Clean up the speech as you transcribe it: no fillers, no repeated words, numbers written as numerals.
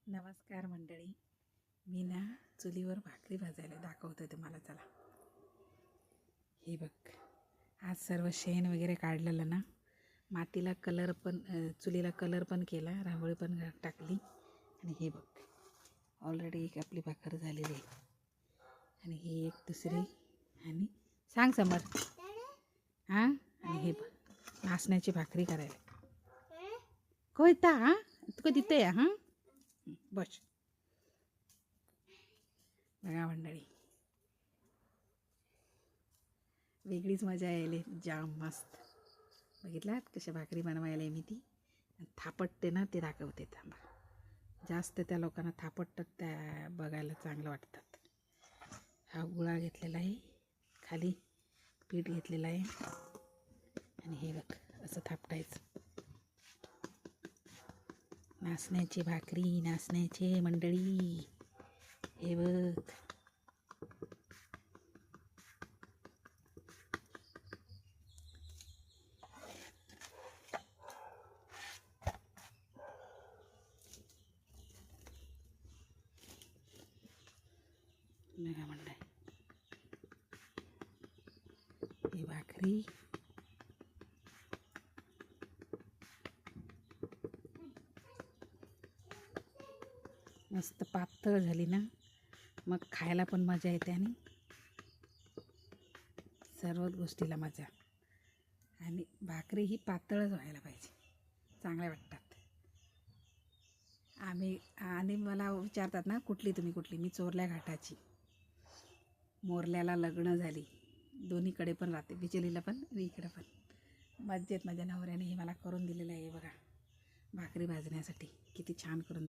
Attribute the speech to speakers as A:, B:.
A: नमस्कार मंडळी. मी ना चुलीवर भाकरी भाजायला दाखवते तुम्हाला. चला, हे बघ, आज सर्व शेण वगैरे काढलेलं ना, मातीला कलर पण चुलीला कलर पण केला, रांगोळी पण टाकली. आणि हे बघ, ऑलरेडी एक आपली भाकर झालेली आहे आणि ही एक दुसरी. आणि सांग समर, हां, आणि हे बघ नाचण्याची भाकरी करायला कोयता. हां, तुका तिथे हां, बस. बघा मंडळी, वेगळीच मजा यायली, जाम मस्त. बघितलात कशा भाकरी बनवायला मी ती थापटते ना, ते दाखवते. थांबा, जास्त त्या लोकांना थापटतात त्या बघायला चांगलं वाटतात. हा गुळा घेतलेला आहे, खाली पीठ घेतलेलं आहे आणि हे बघ असं थापटायचं. नाचण्याची भाकरी, नाचण्याचे मंडळी, हे बघ. बघा मंडळी, ही भाकरी मस्त पातळ झाली ना, मग खायला पण मजा येते आणि सर्वच गोष्टीला मजा. आणि भाकरी ही पातळच व्हायला पाहिजे, चांगल्या वाटतात. आणि मला विचारतात ना, कुठली तुम्ही कुठली? मी चोरल्या घाटाची. मोरल्याला लग्न झाली, दोन्हीकडे पण राहते, बिचलीला पण आणि इकडं पण. मज्जेत माझ्या नवऱ्याने हे मला करून दिलेलं आहे बघा, भाकरी भाजण्यासाठी. किती छान करून